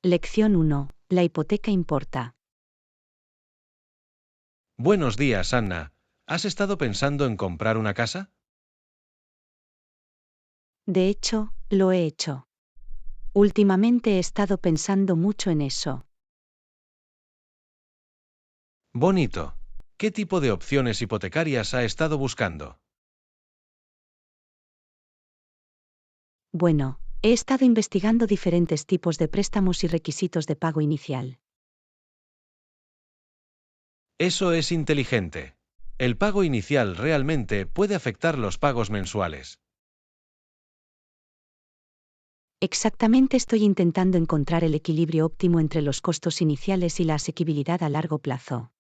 Lección 1. La hipoteca importa. Buenos días, Anna. ¿Has estado pensando en comprar una casa? De hecho, lo he hecho. Últimamente he estado pensando mucho en eso. Bonito. ¿Qué tipo de opciones hipotecarias ha estado buscando? Bueno, he estado investigando diferentes tipos de préstamos y requisitos de pago inicial. Eso es inteligente. El pago inicial realmente puede afectar los pagos mensuales. Exactamente, estoy intentando encontrar el equilibrio óptimo entre los costos iniciales y la asequibilidad a largo plazo.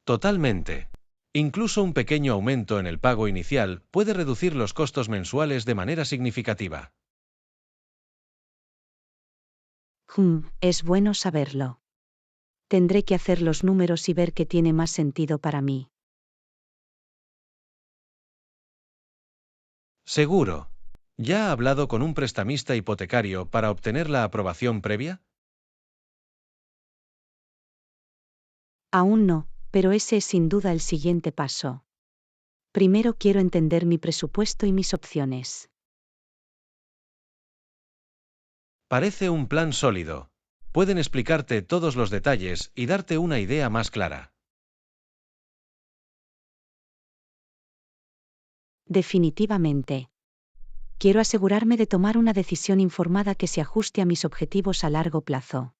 Totalmente. Incluso un pequeño aumento en el pago inicial puede reducir los costos mensuales de manera significativa. Es bueno saberlo. Tendré que hacer los números y ver qué tiene más sentido para mí. Seguro. ¿Ya ha hablado con un prestamista hipotecario para obtener la aprobación previa? Aún no, pero ese es sin duda el siguiente paso. Primero quiero entender mi presupuesto y mis opciones. Parece un plan sólido. Pueden explicarte todos los detalles y darte una idea más clara. Definitivamente. Quiero asegurarme de tomar una decisión informada que se ajuste a mis objetivos a largo plazo.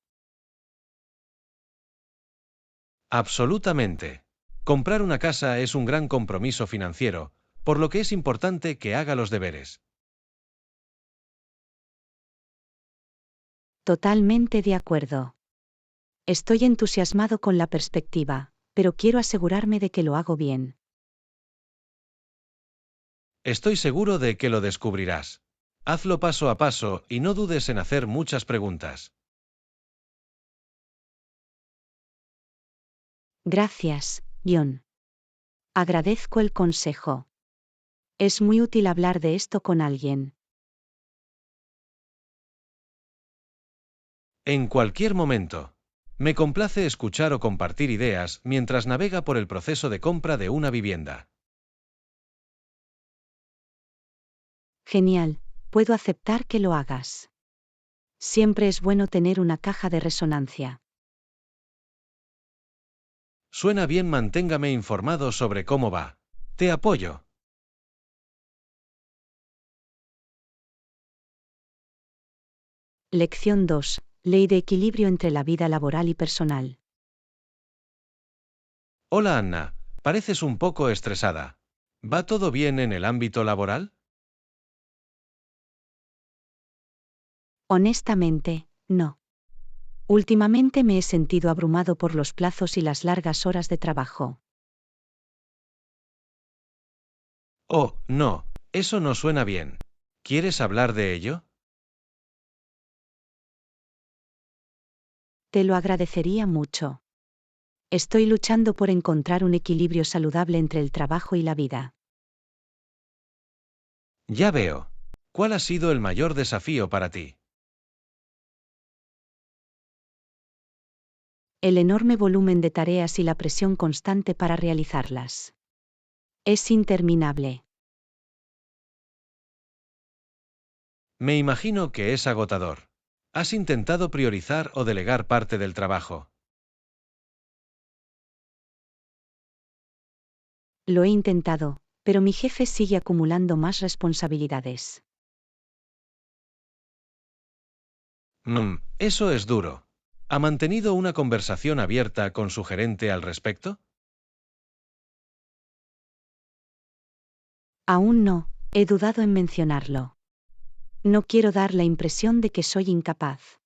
Absolutamente. Comprar una casa es un gran compromiso financiero, por lo que es importante que haga los deberes. Totalmente de acuerdo. Estoy entusiasmado con la perspectiva, pero quiero asegurarme de que lo hago bien. Estoy seguro de que lo descubrirás. Hazlo paso a paso y no dudes en hacer muchas preguntas. Gracias, John. Agradezco el consejo. Es muy útil hablar de esto con alguien. En cualquier momento. Me complace escuchar o compartir ideas mientras navega por el proceso de compra de una vivienda. Genial, puedo aceptar que lo hagas. Siempre es bueno tener una caja de resonancia. Suena bien, manténgame informado sobre cómo va. Te apoyo. Lección 2. Ley de equilibrio entre la vida laboral y personal. Hola Anna, pareces un poco estresada. ¿Va todo bien en el ámbito laboral? Honestamente, no. Últimamente me he sentido abrumado por los plazos y las largas horas de trabajo. Oh, no, eso no suena bien. ¿Quieres hablar de ello? Te lo agradecería mucho. Estoy luchando por encontrar un equilibrio saludable entre el trabajo y la vida. Ya veo. ¿Cuál ha sido el mayor desafío para ti? El enorme volumen de tareas y la presión constante para realizarlas. Es interminable. Me imagino que es agotador. ¿Has intentado priorizar o delegar parte del trabajo? Lo he intentado, pero mi jefe sigue acumulando más responsabilidades. Eso es duro. ¿Ha mantenido una conversación abierta con su gerente al respecto? Aún no, he dudado en mencionarlo. No quiero dar la impresión de que soy incapaz.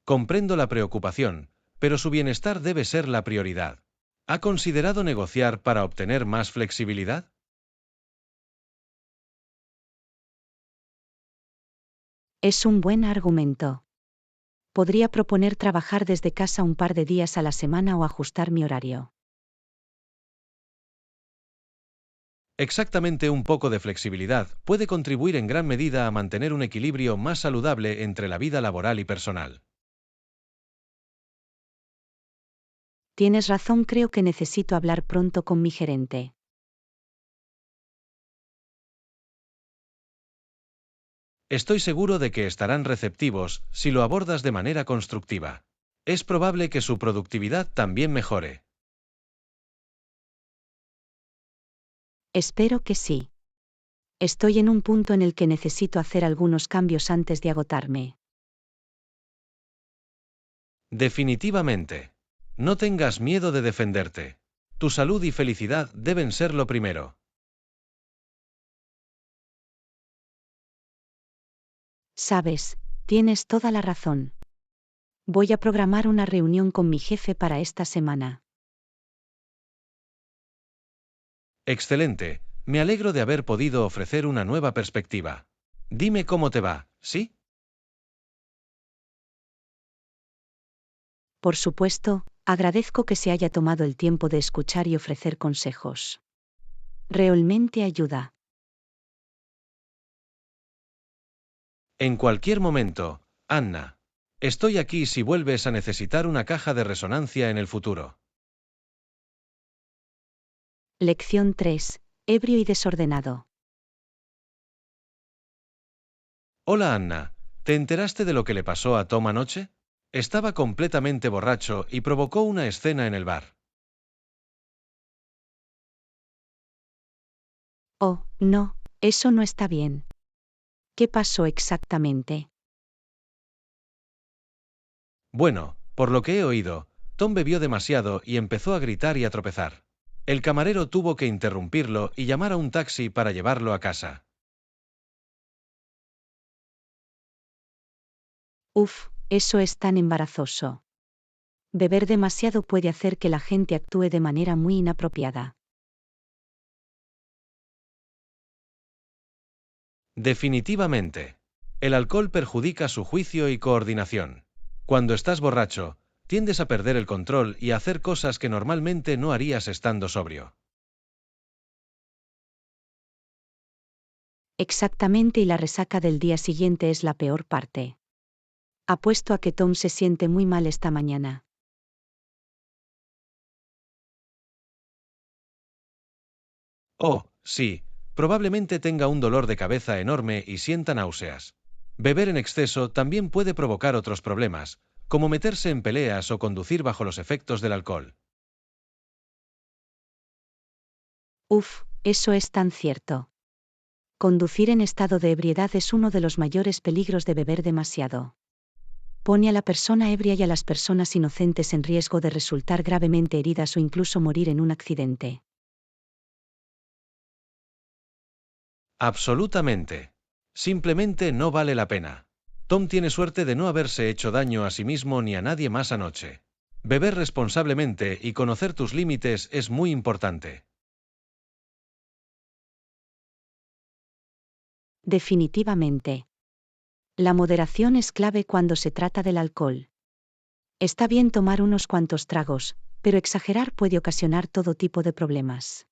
Comprendo la preocupación, pero su bienestar debe ser la prioridad. ¿Ha considerado negociar para obtener más flexibilidad? Es un buen argumento. Podría proponer trabajar desde casa un par de días a la semana o ajustar mi horario. Exactamente, un poco de flexibilidad puede contribuir en gran medida a mantener un equilibrio más saludable entre la vida laboral y personal. Tienes razón, creo que necesito hablar pronto con mi gerente. Estoy seguro de que estarán receptivos si lo abordas de manera constructiva. Es probable que su productividad también mejore. Espero que sí. Estoy en un punto en el que necesito hacer algunos cambios antes de agotarme. Definitivamente. No tengas miedo de defenderte. Tu salud y felicidad deben ser lo primero. Sabes, tienes toda la razón. Voy a programar una reunión con mi jefe para esta semana. Excelente, me alegro de haber podido ofrecer una nueva perspectiva. Dime cómo te va, ¿sí? Por supuesto, agradezco que se haya tomado el tiempo de escuchar y ofrecer consejos. Realmente ayuda. En cualquier momento, Anna. Estoy aquí si vuelves a necesitar una caja de resonancia en el futuro. Lección 3. Ebrio y desordenado. Hola Anna, ¿te enteraste de lo que le pasó a Tom anoche? Estaba completamente borracho y provocó una escena en el bar. Oh, no, eso no está bien. ¿Qué pasó exactamente? Bueno, por lo que he oído, Tom bebió demasiado y empezó a gritar y a tropezar. El camarero tuvo que interrumpirlo y llamar a un taxi para llevarlo a casa. Uf, eso es tan embarazoso. Beber demasiado puede hacer que la gente actúe de manera muy inapropiada. Definitivamente. El alcohol perjudica su juicio y coordinación. Cuando estás borracho, tiendes a perder el control y a hacer cosas que normalmente no harías estando sobrio. Exactamente, y la resaca del día siguiente es la peor parte. Apuesto a que Tom se siente muy mal esta mañana. Oh, sí, probablemente tenga un dolor de cabeza enorme y sienta náuseas. Beber en exceso también puede provocar otros problemas, como meterse en peleas o conducir bajo los efectos del alcohol. Uf, eso es tan cierto. Conducir en estado de ebriedad es uno de los mayores peligros de beber demasiado. Pone a la persona ebria y a las personas inocentes en riesgo de resultar gravemente heridas o incluso morir en un accidente. Absolutamente. Simplemente no vale la pena. Tom tiene suerte de no haberse hecho daño a sí mismo ni a nadie más anoche. Beber responsablemente y conocer tus límites es muy importante. Definitivamente. La moderación es clave cuando se trata del alcohol. Está bien tomar unos cuantos tragos, pero exagerar puede ocasionar todo tipo de problemas.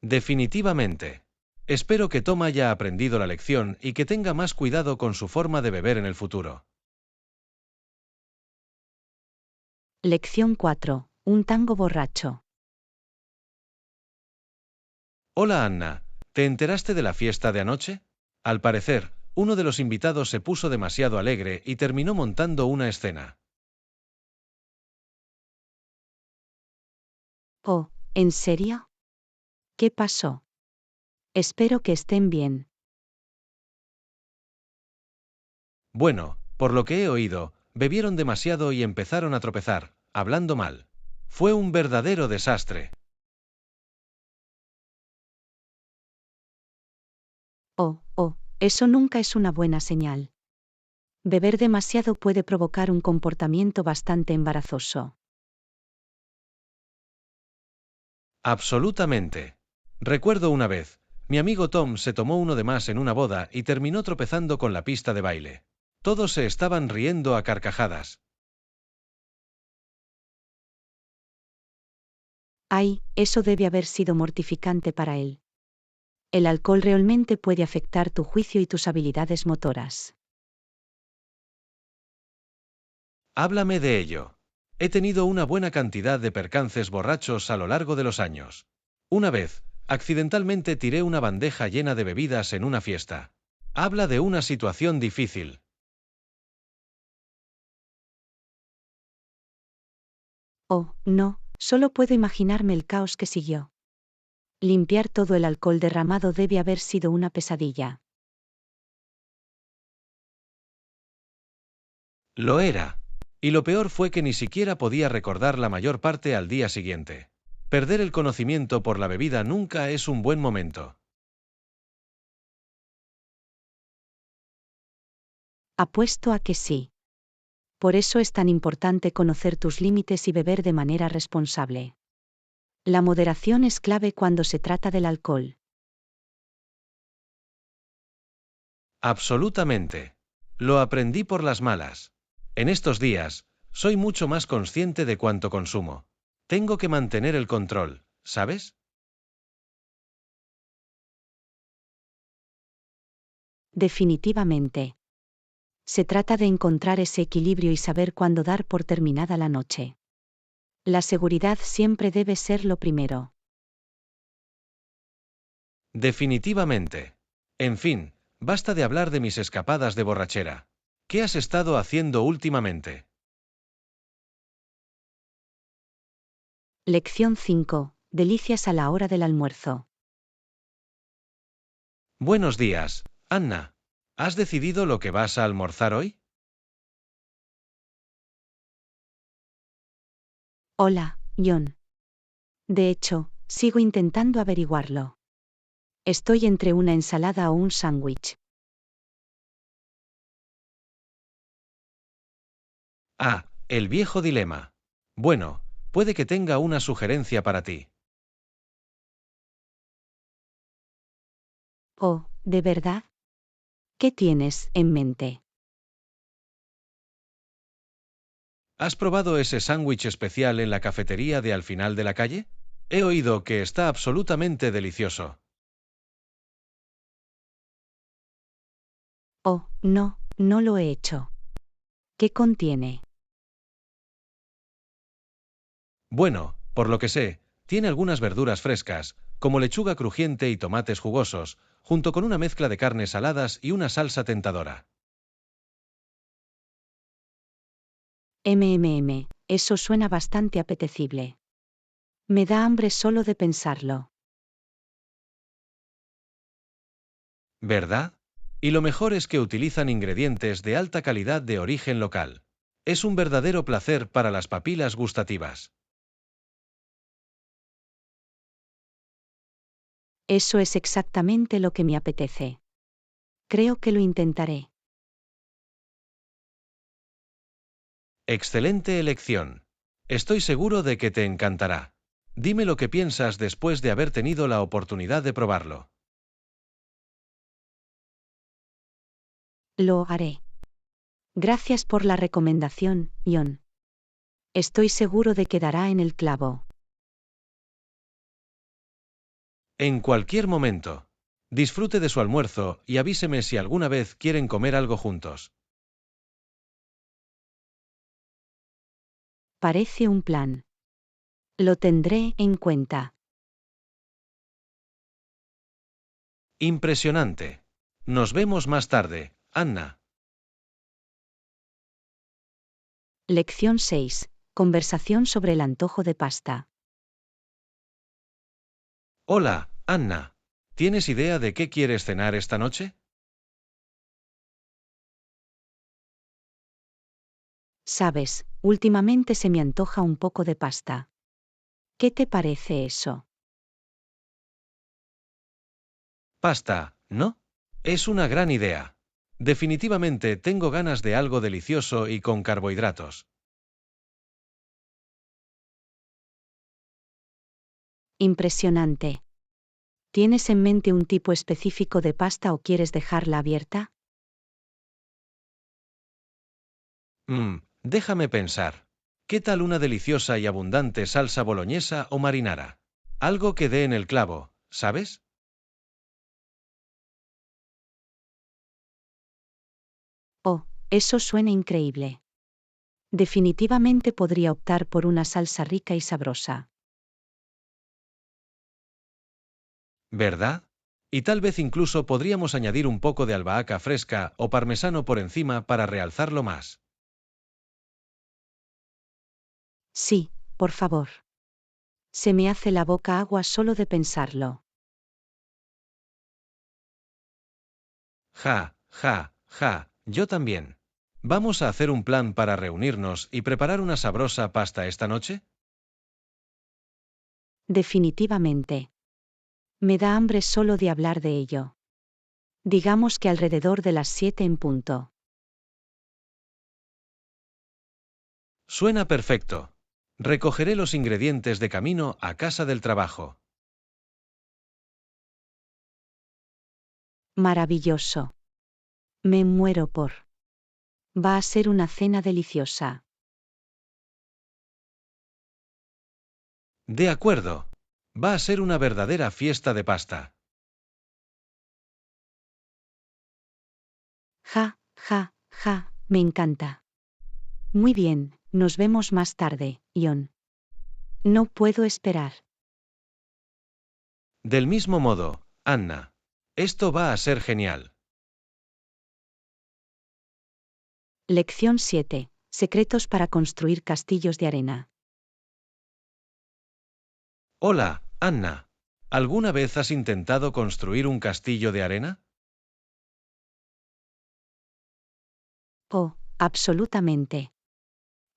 Definitivamente. Espero que Tom haya aprendido la lección y que tenga más cuidado con su forma de beber en el futuro. Lección 4. Un tango borracho. Hola Anna, ¿te enteraste de la fiesta de anoche? Al parecer, uno de los invitados se puso demasiado alegre y terminó montando una escena. Oh, ¿en serio? ¿Qué pasó? Espero que estén bien. Bueno, por lo que he oído, bebieron demasiado y empezaron a tropezar, hablando mal. Fue un verdadero desastre. Oh, eso nunca es una buena señal. Beber demasiado puede provocar un comportamiento bastante embarazoso. Absolutamente. Recuerdo una vez, mi amigo Tom se tomó uno de más en una boda y terminó tropezando con la pista de baile. Todos se estaban riendo a carcajadas. Ay, eso debe haber sido mortificante para él. El alcohol realmente puede afectar tu juicio y tus habilidades motoras. Háblame de ello. He tenido una buena cantidad de percances borrachos a lo largo de los años. Una vez, accidentalmente tiré una bandeja llena de bebidas en una fiesta. Habla de una situación difícil. Oh, no, solo puedo imaginarme el caos que siguió. Limpiar todo el alcohol derramado debe haber sido una pesadilla. Lo era. Y lo peor fue que ni siquiera podía recordar la mayor parte al día siguiente. Perder el conocimiento por la bebida nunca es un buen momento. Apuesto a que sí. Por eso es tan importante conocer tus límites y beber de manera responsable. La moderación es clave cuando se trata del alcohol. Absolutamente. Lo aprendí por las malas. En estos días, soy mucho más consciente de cuánto consumo. Tengo que mantener el control, ¿sabes? Definitivamente. Se trata de encontrar ese equilibrio y saber cuándo dar por terminada la noche. La seguridad siempre debe ser lo primero. Definitivamente. En fin, basta de hablar de mis escapadas de borrachera. ¿Qué has estado haciendo últimamente? Lección 5. Delicias a la hora del almuerzo. Buenos días, Anna. ¿Has decidido lo que vas a almorzar hoy? Hola, John. De hecho, sigo intentando averiguarlo. Estoy entre una ensalada o un sándwich. Ah, el viejo dilema. Bueno, puede que tenga una sugerencia para ti. Oh, ¿de verdad? ¿Qué tienes en mente? ¿Has probado ese sándwich especial en la cafetería de al final de la calle? He oído que está absolutamente delicioso. Oh, no, no lo he hecho. ¿Qué contiene? Bueno, por lo que sé, tiene algunas verduras frescas, como lechuga crujiente y tomates jugosos, junto con una mezcla de carnes saladas y una salsa tentadora. Eso suena bastante apetecible. Me da hambre solo de pensarlo. ¿Verdad? Y lo mejor es que utilizan ingredientes de alta calidad de origen local. Es un verdadero placer para las papilas gustativas. Eso es exactamente lo que me apetece. Creo que lo intentaré. Excelente elección. Estoy seguro de que te encantará. Dime lo que piensas después de haber tenido la oportunidad de probarlo. Lo haré. Gracias por la recomendación, John. Estoy seguro de que dará en el clavo. En cualquier momento. Disfrute de su almuerzo y avíseme si alguna vez quieren comer algo juntos. Parece un plan. Lo tendré en cuenta. Impresionante. Nos vemos más tarde, Anna. Lección 6. Conversación sobre el antojo de pasta. Hola, Anna. ¿Tienes idea de qué quieres cenar esta noche? Sabes, últimamente se me antoja un poco de pasta. ¿Qué te parece eso? Pasta, ¿no? Es una gran idea. Definitivamente tengo ganas de algo delicioso y con carbohidratos. Impresionante. ¿Tienes en mente un tipo específico de pasta o quieres dejarla abierta? Déjame pensar. ¿Qué tal una deliciosa y abundante salsa boloñesa o marinara? Algo que dé en el clavo, ¿sabes? Oh, eso suena increíble. Definitivamente podría optar por una salsa rica y sabrosa. ¿Verdad? Y tal vez incluso podríamos añadir un poco de albahaca fresca o parmesano por encima para realzarlo más. Sí, por favor. Se me hace la boca agua solo de pensarlo. Ja, ja, ja, yo también. ¿Vamos a hacer un plan para reunirnos y preparar una sabrosa pasta esta noche? Definitivamente. Me da hambre solo de hablar de ello. Digamos que alrededor de las 7 en punto. Suena perfecto. Recogeré los ingredientes de camino a casa del trabajo. Maravilloso. Me muero por. Va a ser una cena deliciosa. De acuerdo. Va a ser una verdadera fiesta de pasta. Ja, ja, ja, me encanta. Muy bien, nos vemos más tarde, Ion. No puedo esperar. Del mismo modo, Anna. Esto va a ser genial. Lección 7. Secretos para construir castillos de arena. Hola, Anna. ¿Alguna vez has intentado construir un castillo de arena? Oh, absolutamente.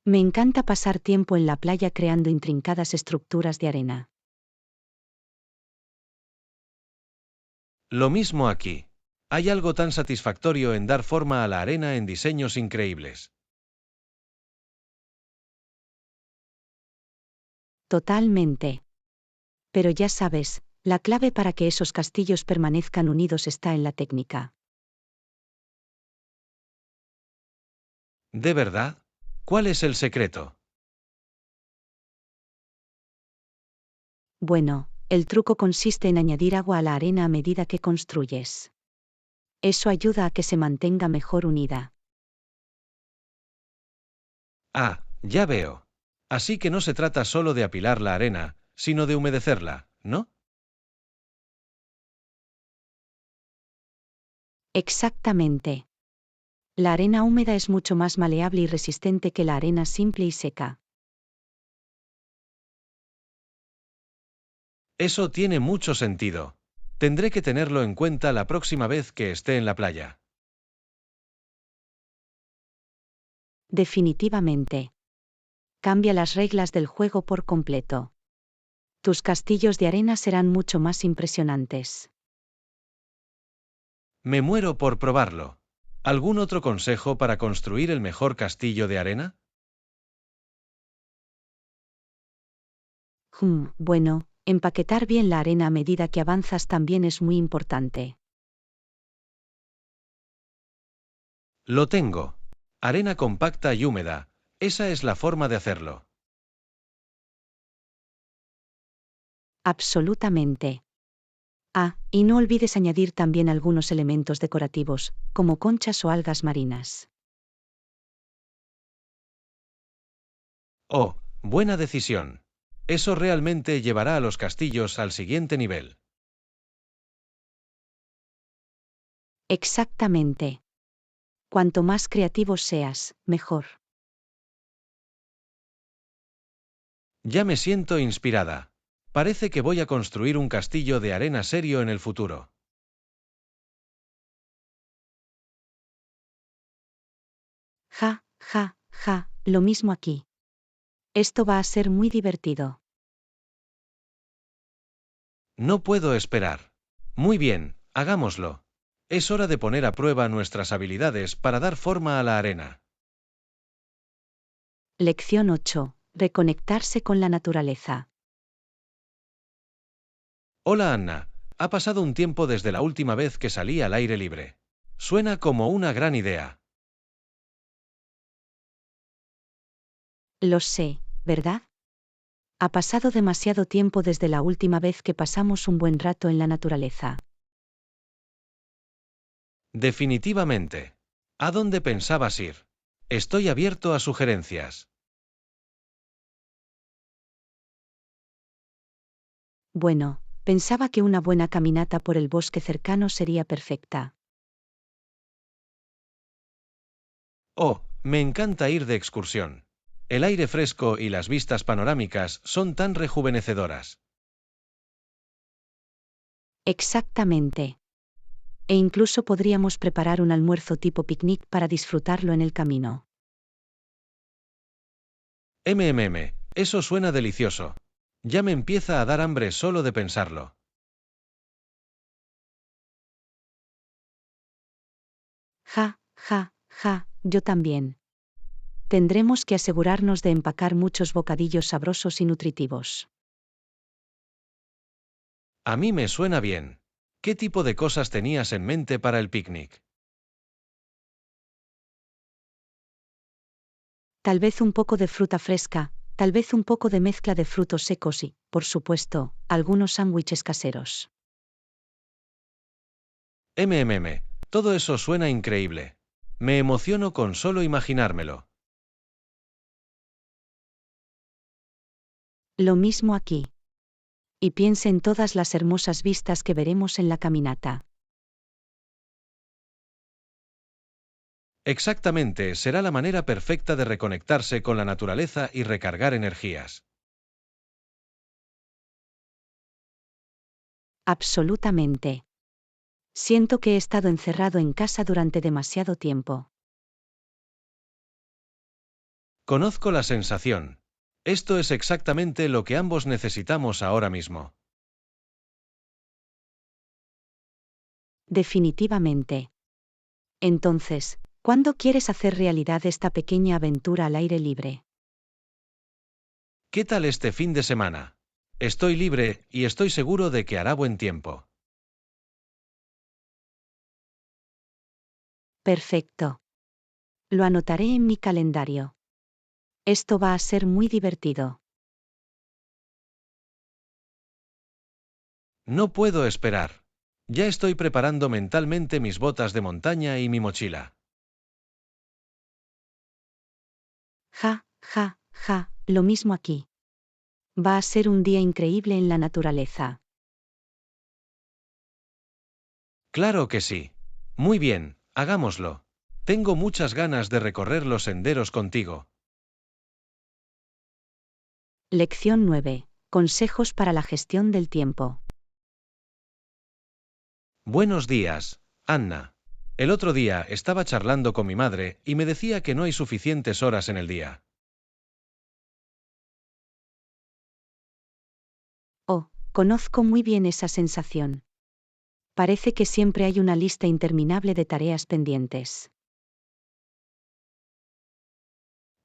Me encanta pasar tiempo en la playa creando intrincadas estructuras de arena. Lo mismo aquí. Hay algo tan satisfactorio en dar forma a la arena en diseños increíbles. Totalmente. Pero ya sabes, la clave para que esos castillos permanezcan unidos está en la técnica. ¿De verdad? ¿Cuál es el secreto? Bueno, el truco consiste en añadir agua a la arena a medida que construyes. Eso ayuda a que se mantenga mejor unida. Ah, ya veo. Así que no se trata solo de apilar la arena, sino de humedecerla, ¿no? Exactamente. La arena húmeda es mucho más maleable y resistente que la arena simple y seca. Eso tiene mucho sentido. Tendré que tenerlo en cuenta la próxima vez que esté en la playa. Definitivamente. Cambia las reglas del juego por completo. Tus castillos de arena serán mucho más impresionantes. Me muero por probarlo. ¿Algún otro consejo para construir el mejor castillo de arena? Bueno, empaquetar bien la arena a medida que avanzas también es muy importante. Lo tengo. Arena compacta y húmeda. Esa es la forma de hacerlo. Absolutamente. Ah, y no olvides añadir también algunos elementos decorativos, como conchas o algas marinas. Oh, buena decisión. Eso realmente llevará a los castillos al siguiente nivel. Exactamente. Cuanto más creativo seas, mejor. Ya me siento inspirada. Parece que voy a construir un castillo de arena serio en el futuro. Ja, ja, ja, lo mismo aquí. Esto va a ser muy divertido. No puedo esperar. Muy bien, hagámoslo. Es hora de poner a prueba nuestras habilidades para dar forma a la arena. Lección 8. Reconectarse con la naturaleza. Hola Anna, ha pasado un tiempo desde la última vez que salí al aire libre. Suena como una gran idea. Lo sé, ¿verdad? Ha pasado demasiado tiempo desde la última vez que pasamos un buen rato en la naturaleza. Definitivamente. ¿A dónde pensabas ir? Estoy abierto a sugerencias. Bueno, pensaba que una buena caminata por el bosque cercano sería perfecta. Oh, me encanta ir de excursión. El aire fresco y las vistas panorámicas son tan rejuvenecedoras. Exactamente. E incluso podríamos preparar un almuerzo tipo picnic para disfrutarlo en el camino. Eso suena delicioso. Ya me empieza a dar hambre solo de pensarlo. Ja, ja, ja, yo también. Tendremos que asegurarnos de empacar muchos bocadillos sabrosos y nutritivos. A mí me suena bien. ¿Qué tipo de cosas tenías en mente para el picnic? Tal vez un poco de fruta fresca, tal vez un poco de mezcla de frutos secos y, por supuesto, algunos sándwiches caseros. Todo eso suena increíble. Me emociono con solo imaginármelo. Lo mismo aquí. Y piense en todas las hermosas vistas que veremos en la caminata. Exactamente, será la manera perfecta de reconectarse con la naturaleza y recargar energías. Absolutamente. Siento que he estado encerrado en casa durante demasiado tiempo. Conozco la sensación. Esto es exactamente lo que ambos necesitamos ahora mismo. Definitivamente. Entonces, ¿cuándo quieres hacer realidad esta pequeña aventura al aire libre? ¿Qué tal este fin de semana? Estoy libre y estoy seguro de que hará buen tiempo. Perfecto. Lo anotaré en mi calendario. Esto va a ser muy divertido. No puedo esperar. Ya estoy preparando mentalmente mis botas de montaña y mi mochila. Ja, ja, ja, lo mismo aquí. Va a ser un día increíble en la naturaleza. Claro que sí. Muy bien, hagámoslo. Tengo muchas ganas de recorrer los senderos contigo. Lección 9. Consejos para la gestión del tiempo. Buenos días, Anna. El otro día estaba charlando con mi madre y me decía que no hay suficientes horas en el día. Oh, conozco muy bien esa sensación. Parece que siempre hay una lista interminable de tareas pendientes.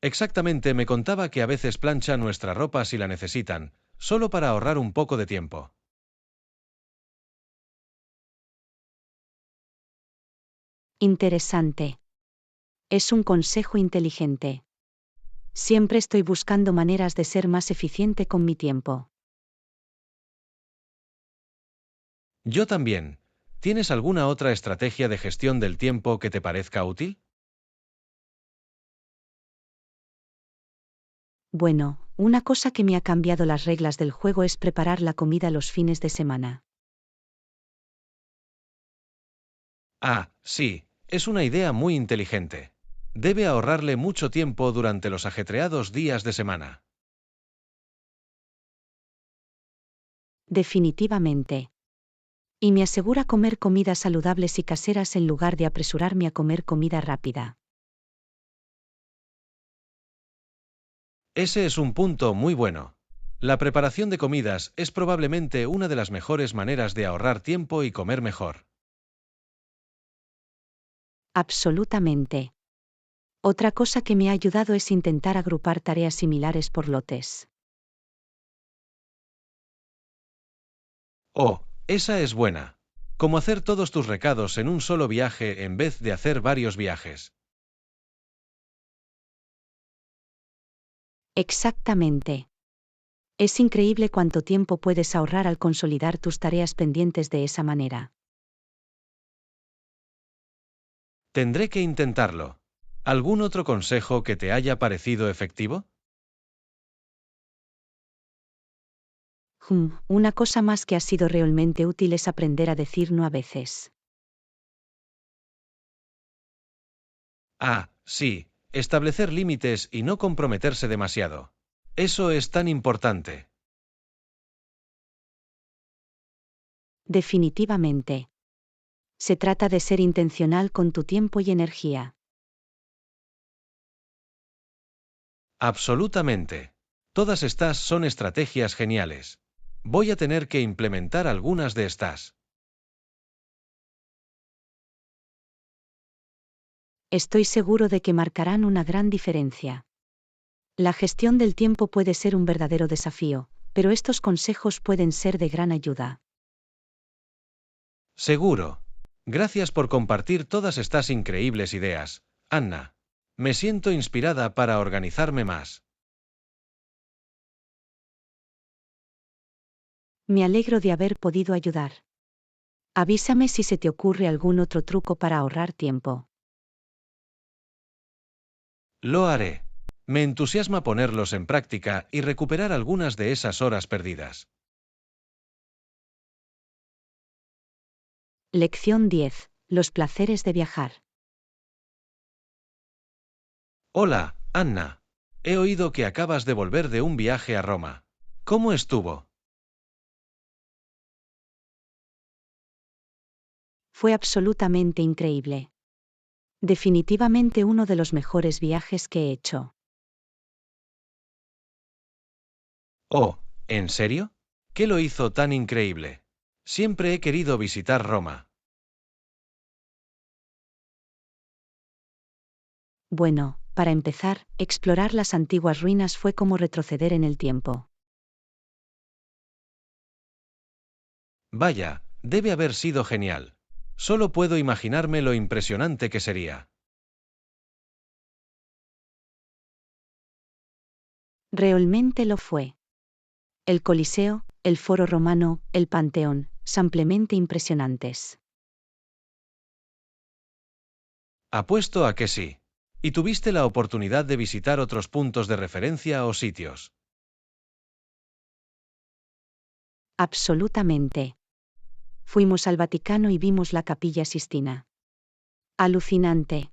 Exactamente, me contaba que a veces plancha nuestra ropa si la necesitan, solo para ahorrar un poco de tiempo. Interesante. Es un consejo inteligente. Siempre estoy buscando maneras de ser más eficiente con mi tiempo. Yo también. ¿Tienes alguna otra estrategia de gestión del tiempo que te parezca útil? Bueno, una cosa que me ha cambiado las reglas del juego es preparar la comida los fines de semana. Ah, sí, es una idea muy inteligente. Debe ahorrarle mucho tiempo durante los ajetreados días de semana. Definitivamente. Y me asegura comer comidas saludables y caseras en lugar de apresurarme a comer comida rápida. Ese es un punto muy bueno. La preparación de comidas es probablemente una de las mejores maneras de ahorrar tiempo y comer mejor. Absolutamente. Otra cosa que me ha ayudado es intentar agrupar tareas similares por lotes. Oh, esa es buena. Como hacer todos tus recados en un solo viaje en vez de hacer varios viajes. Exactamente. Es increíble cuánto tiempo puedes ahorrar al consolidar tus tareas pendientes de esa manera. Tendré que intentarlo. ¿Algún otro consejo que te haya parecido efectivo? Una cosa más que ha sido realmente útil es aprender a decir no a veces. Ah, sí, establecer límites y no comprometerse demasiado. Eso es tan importante. Definitivamente. Se trata de ser intencional con tu tiempo y energía. Absolutamente. Todas estas son estrategias geniales. Voy a tener que implementar algunas de estas. Estoy seguro de que marcarán una gran diferencia. La gestión del tiempo puede ser un verdadero desafío, pero estos consejos pueden ser de gran ayuda. Seguro. Gracias por compartir todas estas increíbles ideas, Anna. Me siento inspirada para organizarme más. Me alegro de haber podido ayudar. Avísame si se te ocurre algún otro truco para ahorrar tiempo. Lo haré. Me entusiasma ponerlos en práctica y recuperar algunas de esas horas perdidas. Lección 10. Los placeres de viajar. Hola, Anna. He oído que acabas de volver de un viaje a Roma. ¿Cómo estuvo? Fue absolutamente increíble. Definitivamente uno de los mejores viajes que he hecho. Oh, ¿en serio? ¿Qué lo hizo tan increíble? Siempre he querido visitar Roma. Bueno, para empezar, explorar las antiguas ruinas fue como retroceder en el tiempo. Vaya, debe haber sido genial. Solo puedo imaginarme lo impresionante que sería. Realmente lo fue. El Coliseo, el Foro Romano, el Panteón, simplemente impresionantes. Apuesto a que sí. ¿Y tuviste la oportunidad de visitar otros puntos de referencia o sitios? Absolutamente. Fuimos al Vaticano y vimos la Capilla Sistina. Alucinante.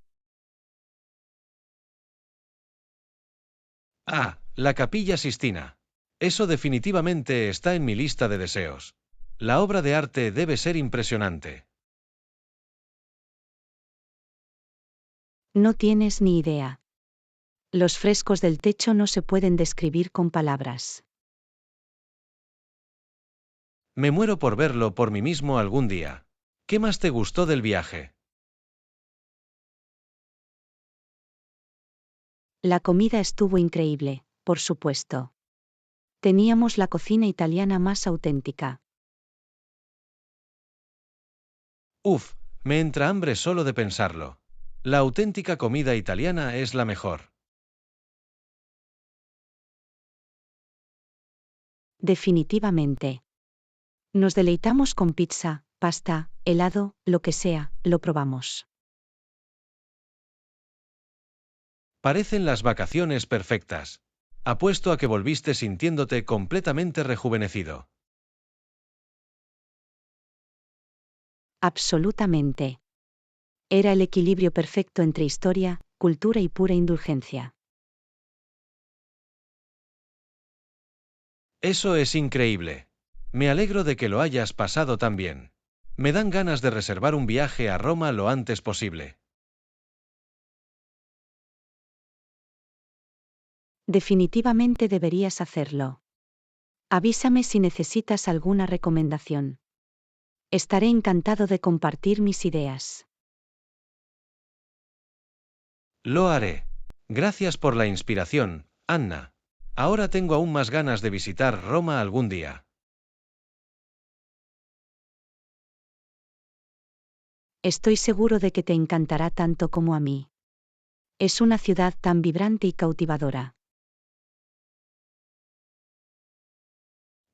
Ah, la Capilla Sistina. Eso definitivamente está en mi lista de deseos. La obra de arte debe ser impresionante. No tienes ni idea. Los frescos del techo no se pueden describir con palabras. Me muero por verlo por mí mismo algún día. ¿Qué más te gustó del viaje? La comida estuvo increíble, por supuesto. Teníamos la cocina italiana más auténtica. Uf, me entra hambre solo de pensarlo. La auténtica comida italiana es la mejor. Definitivamente. Nos deleitamos con pizza, pasta, helado, lo que sea, lo probamos. Parecen las vacaciones perfectas. Apuesto a que volviste sintiéndote completamente rejuvenecido. Absolutamente. Era el equilibrio perfecto entre historia, cultura y pura indulgencia. Eso es increíble. Me alegro de que lo hayas pasado tan bien. Me dan ganas de reservar un viaje a Roma lo antes posible. Definitivamente deberías hacerlo. Avísame si necesitas alguna recomendación. Estaré encantado de compartir mis ideas. Lo haré. Gracias por la inspiración, Anna. Ahora tengo aún más ganas de visitar Roma algún día. Estoy seguro de que te encantará tanto como a mí. Es una ciudad tan vibrante y cautivadora.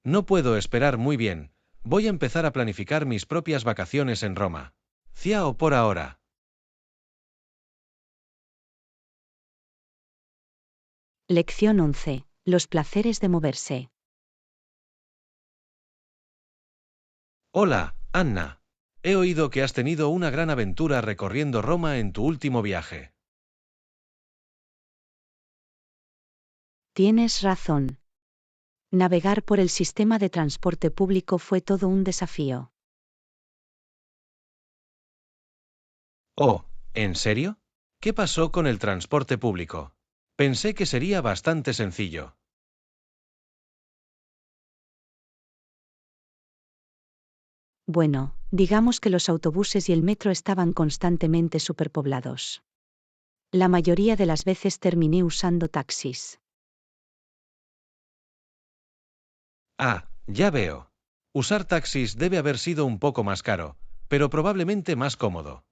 No puedo esperar muy bien. Voy a empezar a planificar mis propias vacaciones en Roma. Ciao por ahora. Lección 11. Los placeres de moverse. Hola, Anna. He oído que has tenido una gran aventura recorriendo Roma en tu último viaje. Tienes razón. Navegar por el sistema de transporte público fue todo un desafío. Oh, ¿en serio? ¿Qué pasó con el transporte público? Pensé que sería bastante sencillo. Bueno, digamos que los autobuses y el metro estaban constantemente superpoblados. La mayoría de las veces terminé usando taxis. Ah, ya veo. Usar taxis debe haber sido un poco más caro, pero probablemente más cómodo.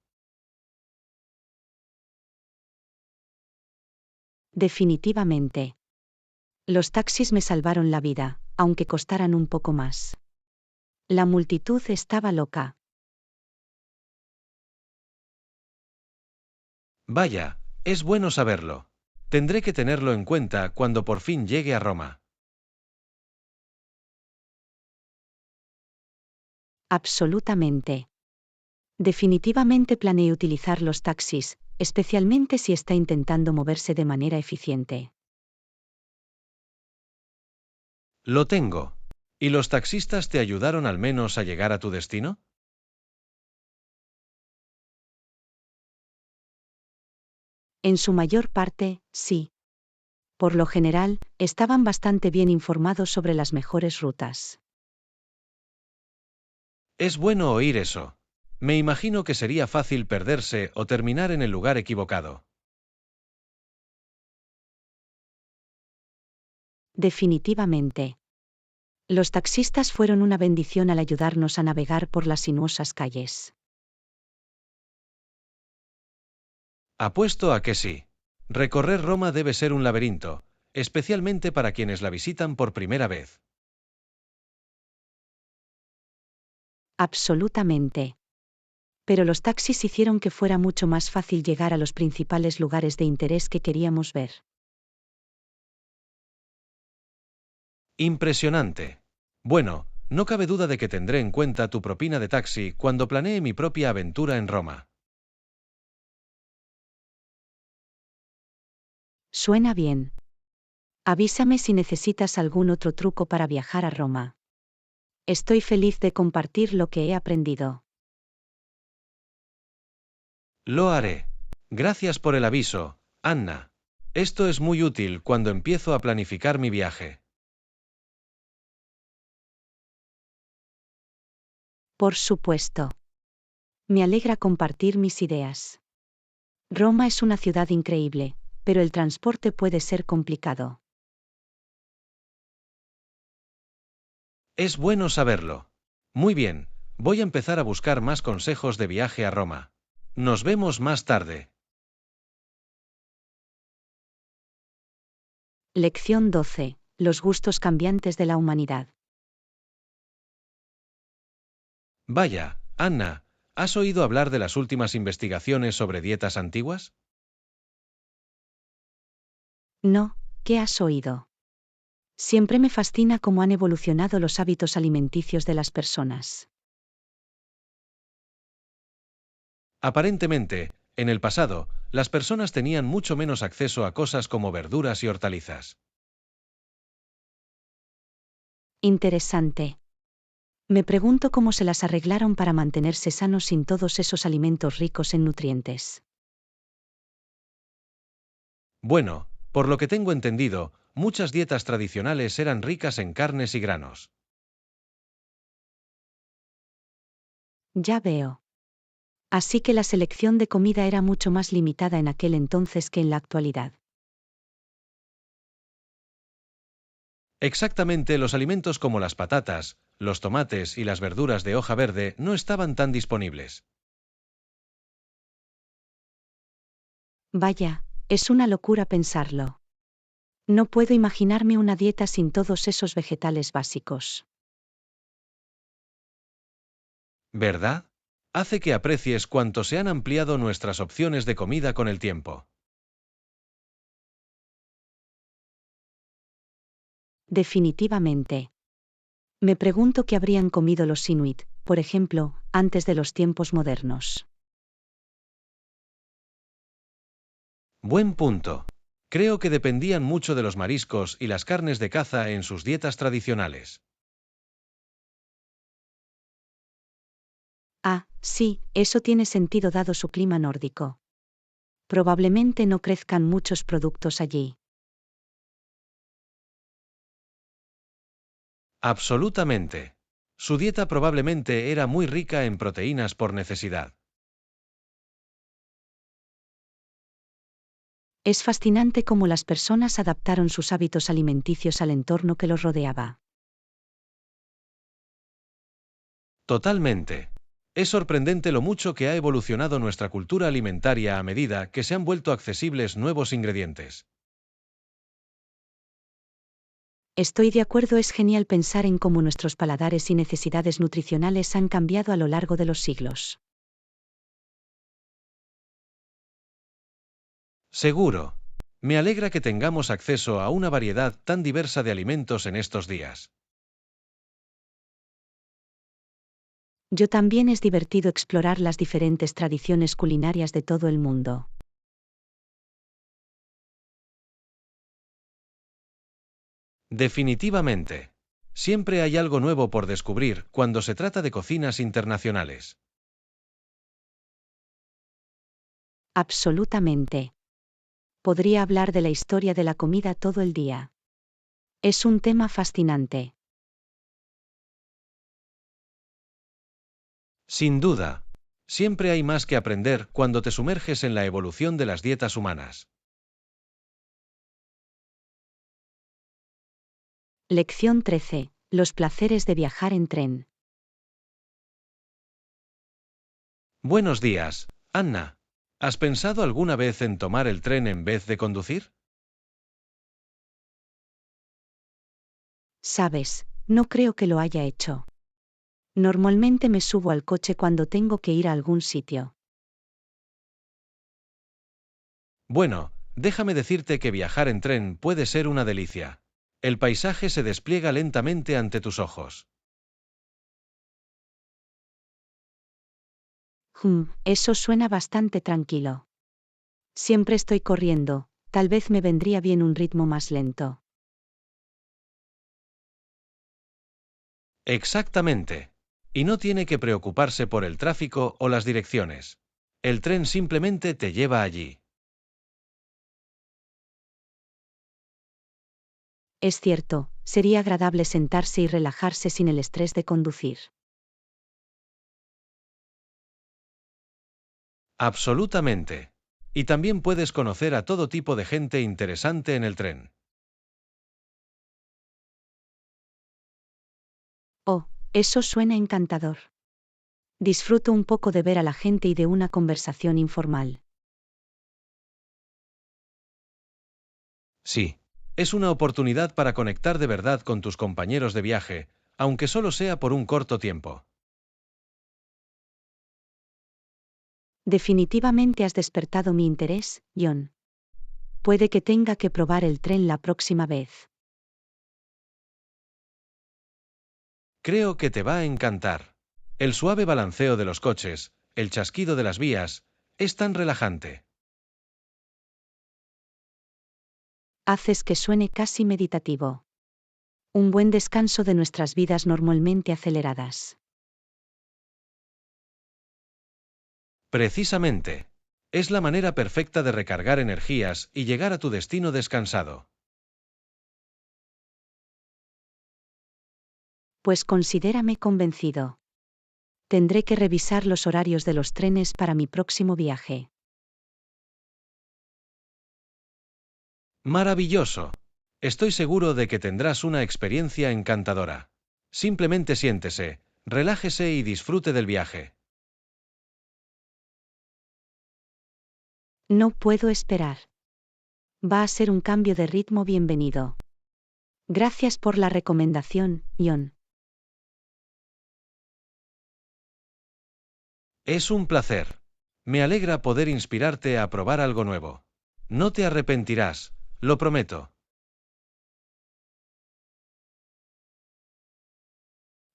Definitivamente. Los taxis me salvaron la vida, aunque costaran un poco más. La multitud estaba loca. Vaya, es bueno saberlo. Tendré que tenerlo en cuenta cuando por fin llegue a Roma. Absolutamente. Definitivamente planeé utilizar los taxis, especialmente si está intentando moverse de manera eficiente. Lo tengo. ¿Y los taxistas te ayudaron al menos a llegar a tu destino? En su mayor parte, sí. Por lo general, estaban bastante bien informados sobre las mejores rutas. Es bueno oír eso. Me imagino que sería fácil perderse o terminar en el lugar equivocado. Definitivamente. Los taxistas fueron una bendición al ayudarnos a navegar por las sinuosas calles. Apuesto a que sí. Recorrer Roma debe ser un laberinto, especialmente para quienes la visitan por primera vez. Absolutamente. Pero los taxis hicieron que fuera mucho más fácil llegar a los principales lugares de interés que queríamos ver. Impresionante. Bueno, no cabe duda de que tendré en cuenta tu propina de taxi cuando planee mi propia aventura en Roma. Suena bien. Avísame si necesitas algún otro truco para viajar a Roma. Estoy feliz de compartir lo que he aprendido. Lo haré. Gracias por el aviso, Anna. Esto es muy útil cuando empiezo a planificar mi viaje. Por supuesto. Me alegra compartir mis ideas. Roma es una ciudad increíble, pero el transporte puede ser complicado. Es bueno saberlo. Muy bien, voy a empezar a buscar más consejos de viaje a Roma. Nos vemos más tarde. Lección 12. Los gustos cambiantes de la humanidad. Vaya, Anna, ¿has oído hablar de las últimas investigaciones sobre dietas antiguas? No, ¿qué has oído? Siempre me fascina cómo han evolucionado los hábitos alimenticios de las personas. Aparentemente, en el pasado, las personas tenían mucho menos acceso a cosas como verduras y hortalizas. Interesante. Me pregunto cómo se las arreglaron para mantenerse sanos sin todos esos alimentos ricos en nutrientes. Bueno, por lo que tengo entendido, muchas dietas tradicionales eran ricas en carnes y granos. Ya veo. Así que la selección de comida era mucho más limitada en aquel entonces que en la actualidad. Exactamente, los alimentos como las patatas, los tomates y las verduras de hoja verde no estaban tan disponibles. Vaya, es una locura pensarlo. No puedo imaginarme una dieta sin todos esos vegetales básicos. ¿Verdad? Hace que aprecies cuánto se han ampliado nuestras opciones de comida con el tiempo. Definitivamente. Me pregunto qué habrían comido los inuit, por ejemplo, antes de los tiempos modernos. Buen punto. Creo que dependían mucho de los mariscos y las carnes de caza en sus dietas tradicionales. Ah, sí, eso tiene sentido dado su clima nórdico. Probablemente no crezcan muchos productos allí. Absolutamente. Su dieta probablemente era muy rica en proteínas por necesidad. Es fascinante cómo las personas adaptaron sus hábitos alimenticios al entorno que los rodeaba. Totalmente. Es sorprendente lo mucho que ha evolucionado nuestra cultura alimentaria a medida que se han vuelto accesibles nuevos ingredientes. Estoy de acuerdo, es genial pensar en cómo nuestros paladares y necesidades nutricionales han cambiado a lo largo de los siglos. Seguro. Me alegra que tengamos acceso a una variedad tan diversa de alimentos en estos días. Yo también es divertido explorar las diferentes tradiciones culinarias de todo el mundo. Definitivamente. Siempre hay algo nuevo por descubrir cuando se trata de cocinas internacionales. Absolutamente. Podría hablar de la historia de la comida todo el día. Es un tema fascinante. Sin duda. Siempre hay más que aprender cuando te sumerges en la evolución de las dietas humanas. Lección 13. Los placeres de viajar en tren. Buenos días, Anna. ¿Has pensado alguna vez en tomar el tren en vez de conducir? Sabes, no creo que lo haya hecho. Normalmente me subo al coche cuando tengo que ir a algún sitio. Bueno, déjame decirte que viajar en tren puede ser una delicia. El paisaje se despliega lentamente ante tus ojos. Eso suena bastante tranquilo. Siempre estoy corriendo, tal vez me vendría bien un ritmo más lento. Exactamente. Y no tiene que preocuparse por el tráfico o las direcciones. El tren simplemente te lleva allí. Es cierto, sería agradable sentarse y relajarse sin el estrés de conducir. Absolutamente. Y también puedes conocer a todo tipo de gente interesante en el tren. Oh, eso suena encantador. Disfruto un poco de ver a la gente y de una conversación informal. Sí. Es una oportunidad para conectar de verdad con tus compañeros de viaje, aunque solo sea por un corto tiempo. Definitivamente has despertado mi interés, John. Puede que tenga que probar el tren la próxima vez. Creo que te va a encantar. El suave balanceo de los coches, el chasquido de las vías, es tan relajante. Haces que suene casi meditativo. Un buen descanso de nuestras vidas normalmente aceleradas. Precisamente. Es la manera perfecta de recargar energías y llegar a tu destino descansado. Pues considérame convencido. Tendré que revisar los horarios de los trenes para mi próximo viaje. Maravilloso. Estoy seguro de que tendrás una experiencia encantadora. Simplemente siéntese, relájese y disfrute del viaje. No puedo esperar. Va a ser un cambio de ritmo bienvenido. Gracias por la recomendación, Ion. Es un placer. Me alegra poder inspirarte a probar algo nuevo. No te arrepentirás, lo prometo.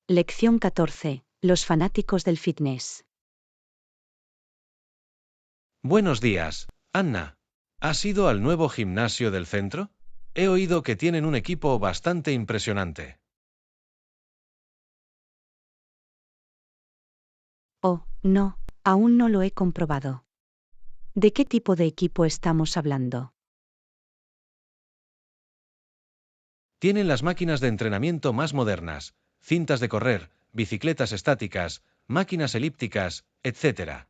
Lección 14. Los fanáticos del fitness. Buenos días, Anna. ¿Has ido al nuevo gimnasio del centro? He oído que tienen un equipo bastante impresionante. Oh, no, aún no lo he comprobado. ¿De qué tipo de equipo estamos hablando? Tienen las máquinas de entrenamiento más modernas, cintas de correr, bicicletas estáticas, máquinas elípticas, etc.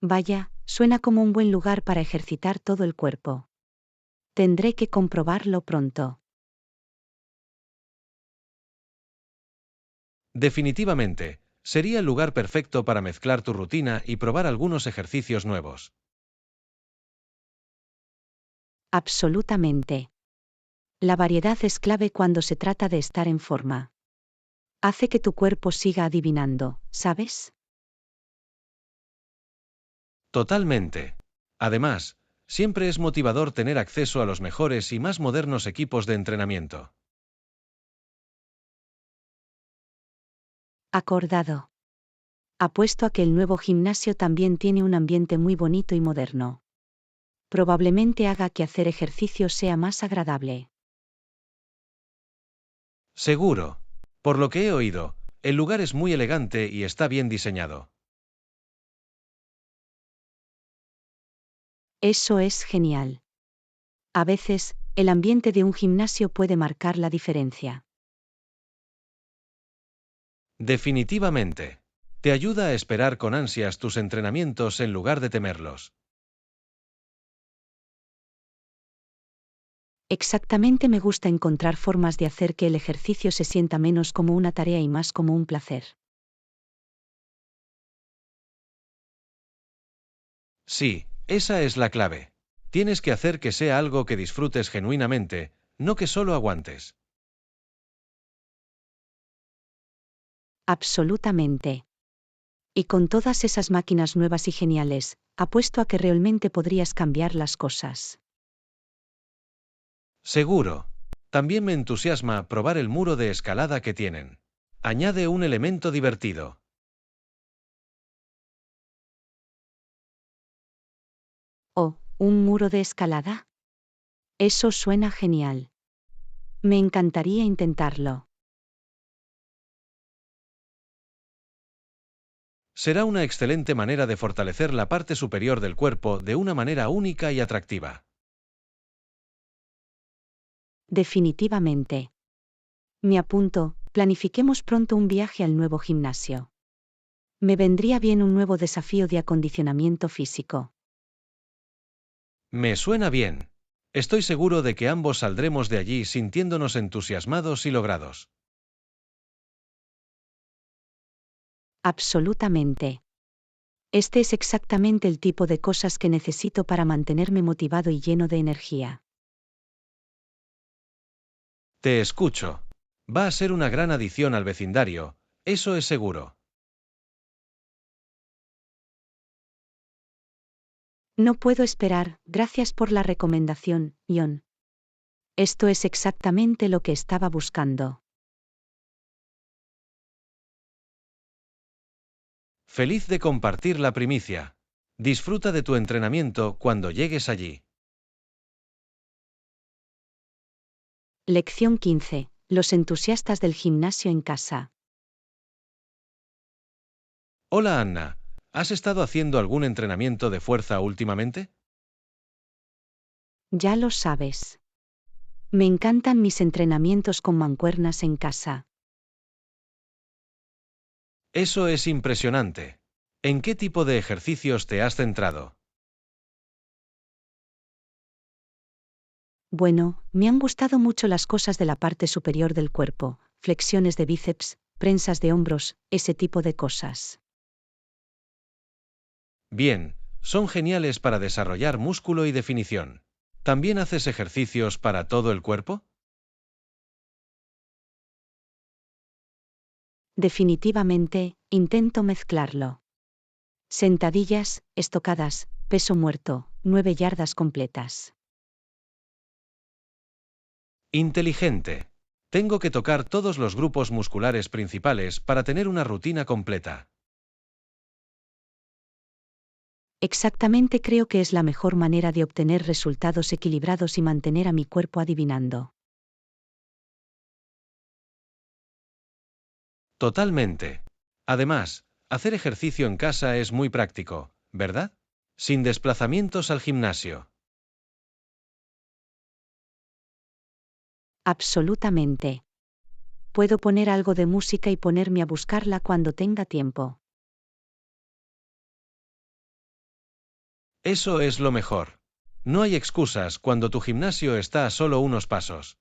Vaya, suena como un buen lugar para ejercitar todo el cuerpo. Tendré que comprobarlo pronto. Definitivamente, sería el lugar perfecto para mezclar tu rutina y probar algunos ejercicios nuevos. Absolutamente. La variedad es clave cuando se trata de estar en forma. Hace que tu cuerpo siga adivinando, ¿sabes? Totalmente. Además, siempre es motivador tener acceso a los mejores y más modernos equipos de entrenamiento. Acordado. Apuesto a que el nuevo gimnasio también tiene un ambiente muy bonito y moderno. Probablemente haga que hacer ejercicio sea más agradable. Seguro. Por lo que he oído, el lugar es muy elegante y está bien diseñado. Eso es genial. A veces, el ambiente de un gimnasio puede marcar la diferencia. Definitivamente. Te ayuda a esperar con ansias tus entrenamientos en lugar de temerlos. Exactamente, me gusta encontrar formas de hacer que el ejercicio se sienta menos como una tarea y más como un placer. Sí, esa es la clave. Tienes que hacer que sea algo que disfrutes genuinamente, no que solo aguantes. Absolutamente. Y con todas esas máquinas nuevas y geniales, apuesto a que realmente podrías cambiar las cosas. Seguro. También me entusiasma probar el muro de escalada que tienen. Añade un elemento divertido. ¿O un muro de escalada? Eso suena genial. Me encantaría intentarlo. Será una excelente manera de fortalecer la parte superior del cuerpo de una manera única y atractiva. Definitivamente. Me apunto, planifiquemos pronto un viaje al nuevo gimnasio. Me vendría bien un nuevo desafío de acondicionamiento físico. Me suena bien. Estoy seguro de que ambos saldremos de allí sintiéndonos entusiasmados y logrados. Absolutamente. Este es exactamente el tipo de cosas que necesito para mantenerme motivado y lleno de energía. Te escucho. Va a ser una gran adición al vecindario, eso es seguro. No puedo esperar, gracias por la recomendación, Ion. Esto es exactamente lo que estaba buscando. Feliz de compartir la primicia. Disfruta de tu entrenamiento cuando llegues allí. Lección 15. Los entusiastas del gimnasio en casa. Hola Anna, ¿has estado haciendo algún entrenamiento de fuerza últimamente? Ya lo sabes. Me encantan mis entrenamientos con mancuernas en casa. Eso es impresionante. ¿En qué tipo de ejercicios te has centrado? Bueno, me han gustado mucho las cosas de la parte superior del cuerpo, flexiones de bíceps, prensas de hombros, ese tipo de cosas. Bien, Son geniales para desarrollar músculo y definición. ¿También haces ejercicios para todo el cuerpo? Definitivamente, intento mezclarlo. Sentadillas, estocadas, peso muerto, 9 yardas completas. Inteligente. Tengo que tocar todos los grupos musculares principales para tener una rutina completa. Exactamente, creo que es la mejor manera de obtener resultados equilibrados y mantener a mi cuerpo adivinando. Totalmente. Además, hacer ejercicio en casa es muy práctico, ¿verdad? Sin desplazamientos al gimnasio. Absolutamente. Puedo poner algo de música y ponerme a buscarla cuando tenga tiempo. Eso es lo mejor. No hay excusas cuando tu gimnasio está a solo unos pasos.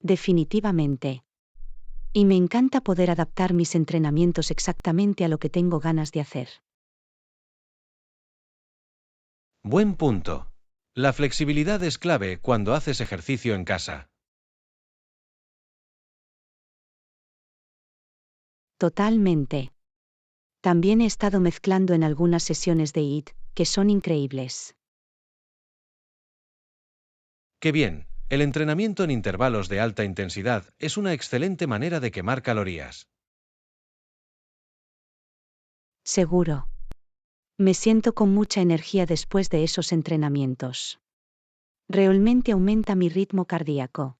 Definitivamente. Y me encanta poder adaptar mis entrenamientos exactamente a lo que tengo ganas de hacer. Buen punto. La flexibilidad es clave cuando haces ejercicio en casa. Totalmente. También he estado mezclando en algunas sesiones de IT, que son increíbles. Qué bien, el entrenamiento en intervalos de alta intensidad es una excelente manera de quemar calorías. Seguro. Me siento con mucha energía después de esos entrenamientos. Realmente aumenta mi ritmo cardíaco.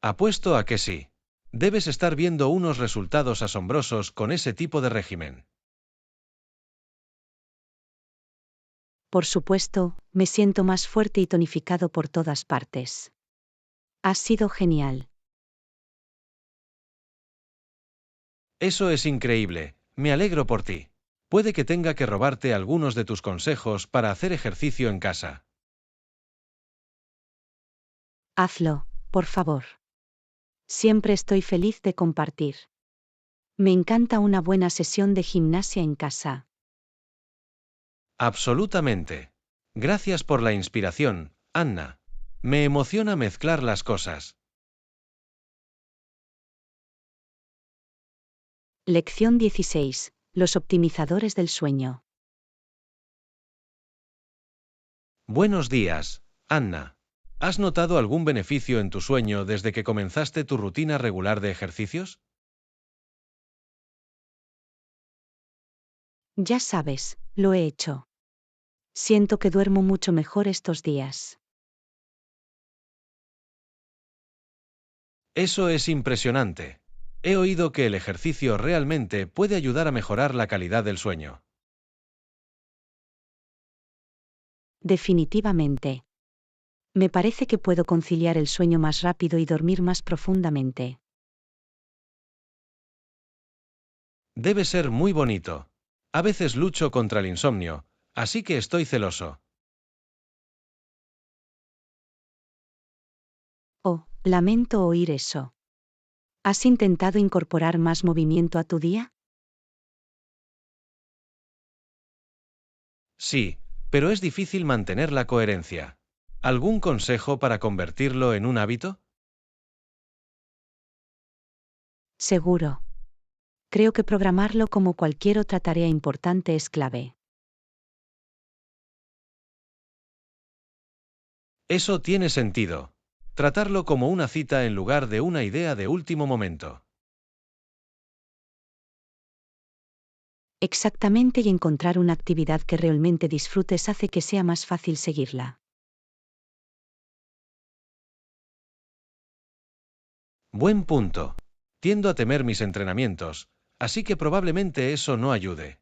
Apuesto a que sí. Debes estar viendo unos resultados asombrosos con ese tipo de régimen. Por supuesto, me siento más fuerte y tonificado por todas partes. Ha sido genial. Eso es increíble, me alegro por ti. Puede que tenga que robarte algunos de tus consejos para hacer ejercicio en casa. Hazlo, por favor. Siempre estoy feliz de compartir. Me encanta una buena sesión de gimnasia en casa. Absolutamente. Gracias por la inspiración, Anna. Me emociona mezclar las cosas. Lección 16. Los optimizadores del sueño. Buenos días, Anna. ¿Has notado algún beneficio en tu sueño desde que comenzaste tu rutina regular de ejercicios? Ya sabes, lo he hecho. Siento que duermo mucho mejor estos días. Eso es impresionante. He oído que el ejercicio realmente puede ayudar a mejorar la calidad del sueño. Definitivamente. Me parece que puedo conciliar el sueño más rápido y dormir más profundamente. Debe ser muy bonito. A veces lucho contra el insomnio, así que estoy celoso. Oh, lamento oír eso. ¿Has intentado incorporar más movimiento a tu día? Sí, pero es difícil mantener la coherencia. ¿Algún consejo para convertirlo en un hábito? Seguro. Creo que programarlo como cualquier otra tarea importante es clave. Eso tiene sentido. Tratarlo como una cita en lugar de una idea de último momento. Exactamente, y encontrar una actividad que realmente disfrutes hace que sea más fácil seguirla. Buen punto. Tiendo a temer mis entrenamientos, así que probablemente eso no ayude.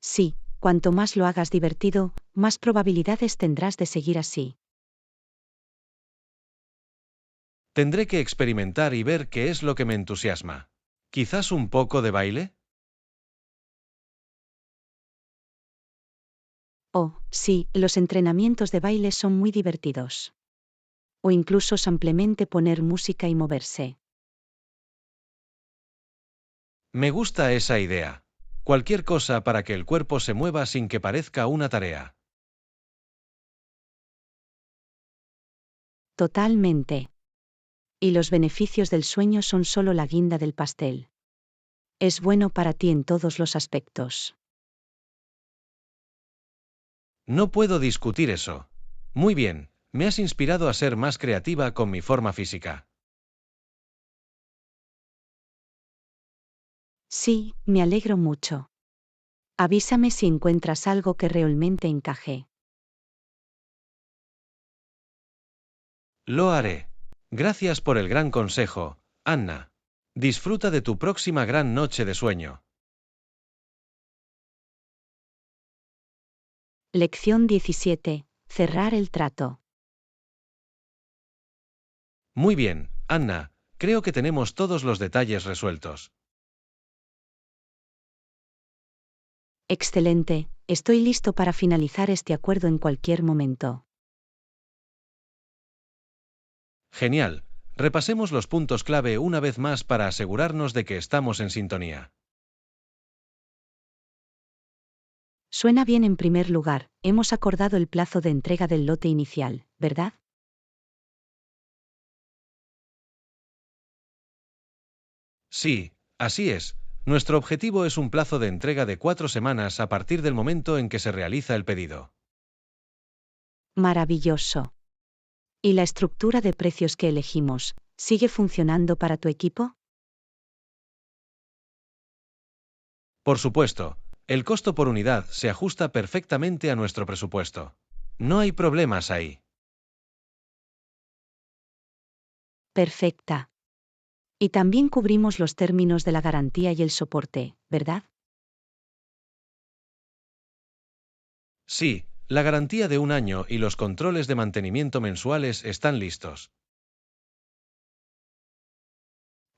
Sí, cuanto más lo hagas divertido, más probabilidades tendrás de seguir así. Tendré que experimentar y ver qué es lo que me entusiasma. ¿Quizás un poco de baile? Oh, sí, los entrenamientos de baile son muy divertidos. O incluso simplemente poner música y moverse. Me gusta esa idea. Cualquier cosa para que el cuerpo se mueva sin que parezca una tarea. Totalmente. Y los beneficios del sueño son solo la guinda del pastel. Es bueno para ti en todos los aspectos. No puedo discutir eso. Muy bien, me has inspirado a ser más creativa con mi forma física. Sí, me alegro mucho. Avísame si encuentras algo que realmente encaje. Lo haré. Gracias por el gran consejo, Anna. Disfruta de tu próxima gran noche de sueño. Lección 17. Cerrar el trato. Muy bien, Anna, creo que tenemos todos los detalles resueltos. Excelente, estoy listo para finalizar este acuerdo en cualquier momento. Genial. Repasemos los puntos clave una vez más para asegurarnos de que estamos en sintonía. Suena bien en primer lugar, hemos acordado el plazo de entrega del lote inicial, ¿verdad? Sí, así es. Nuestro objetivo es un plazo de entrega de 4 semanas a partir del momento en que se realiza el pedido. Maravilloso. ¿Y la estructura de precios que elegimos, sigue funcionando para tu equipo? Por supuesto, el costo por unidad se ajusta perfectamente a nuestro presupuesto. No hay problemas ahí. Perfecta. Y también cubrimos los términos de la garantía y el soporte, ¿verdad? Sí, la garantía de 1 año y los controles de mantenimiento mensuales están listos.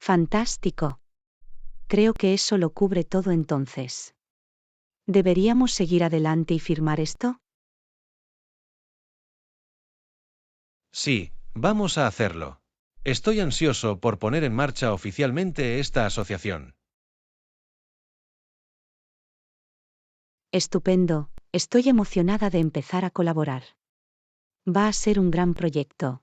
Fantástico. Creo que eso lo cubre todo entonces. ¿Deberíamos seguir adelante y firmar esto? Sí, vamos a hacerlo. Estoy ansioso por poner en marcha oficialmente esta asociación. Estupendo, estoy emocionada de empezar a colaborar. Va a ser un gran proyecto.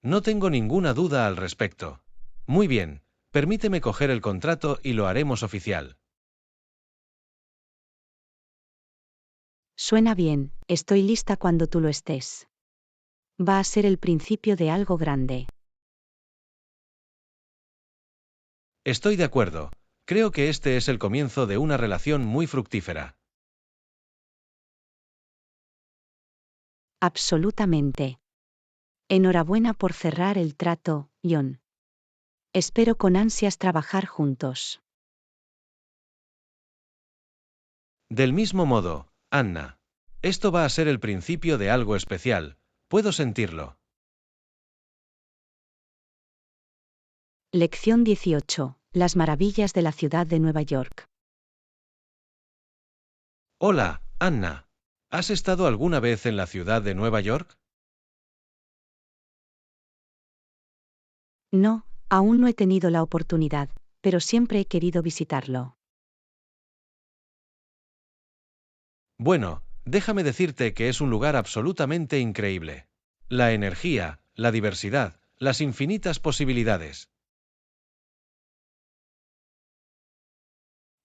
No tengo ninguna duda al respecto. Muy bien, permíteme coger el contrato y lo haremos oficial. Suena bien, estoy lista cuando tú lo estés. Va a ser el principio de algo grande. Estoy de acuerdo. Creo que este es el comienzo de una relación muy fructífera. Absolutamente. Enhorabuena por cerrar el trato, John. Espero con ansias trabajar juntos. Del mismo modo, Anna. Esto va a ser el principio de algo especial. Puedo sentirlo. Lección 18. Las maravillas de la ciudad de Nueva York. Hola, Anna. ¿Has estado alguna vez en la ciudad de Nueva York? No, aún no he tenido la oportunidad, pero siempre he querido visitarlo. Bueno, déjame decirte que es un lugar absolutamente increíble. La energía, la diversidad, las infinitas posibilidades.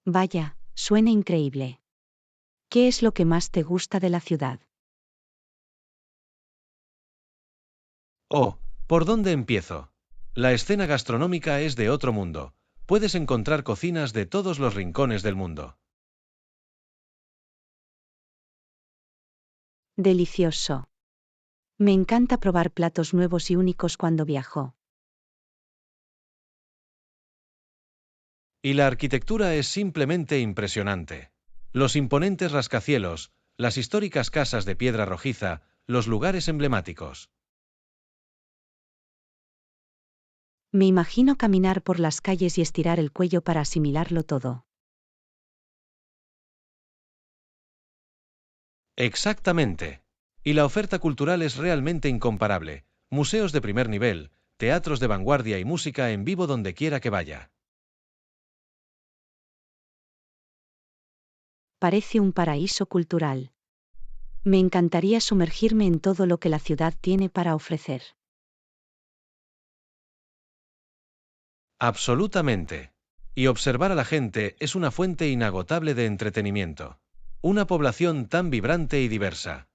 Vaya, suena increíble. ¿Qué es lo que más te gusta de la ciudad? Oh, ¿por dónde empiezo? La escena gastronómica es de otro mundo. Puedes encontrar cocinas de todos los rincones del mundo. Delicioso. Me encanta probar platos nuevos y únicos cuando viajo. Y la arquitectura es simplemente impresionante. Los imponentes rascacielos, las históricas casas de piedra rojiza, los lugares emblemáticos. Me imagino caminar por las calles y estirar el cuello para asimilarlo todo. Exactamente. Y la oferta cultural es realmente incomparable. Museos de primer nivel, teatros de vanguardia y música en vivo donde quiera que vaya. Parece un paraíso cultural. Me encantaría sumergirme en todo lo que la ciudad tiene para ofrecer. Absolutamente. Y observar a la gente es una fuente inagotable de entretenimiento. Una población tan vibrante y diversa.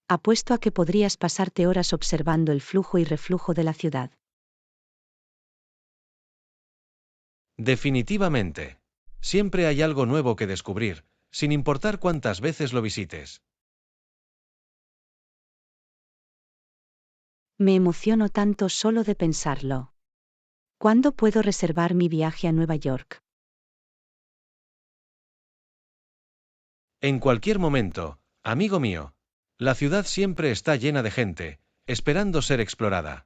Apuesto a que podrías pasarte horas observando el flujo y reflujo de la ciudad. Definitivamente. Siempre hay algo nuevo que descubrir, sin importar cuántas veces lo visites. Me emociono tanto solo de pensarlo. ¿Cuándo puedo reservar mi viaje a Nueva York? En cualquier momento, amigo mío. La ciudad siempre está llena de gente, esperando ser explorada.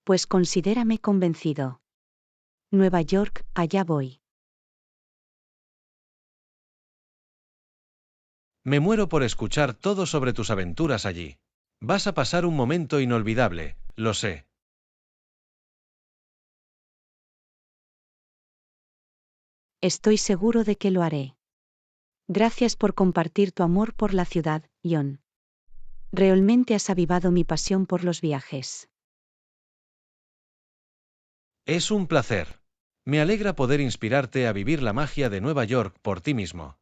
Pues considérame convencido. Nueva York, allá voy. Me muero por escuchar todo sobre tus aventuras allí. Vas a pasar un momento inolvidable, lo sé. Estoy seguro de que lo haré. Gracias por compartir tu amor por la ciudad, John. Realmente has avivado mi pasión por los viajes. Es un placer. Me alegra poder inspirarte a vivir la magia de Nueva York por ti mismo.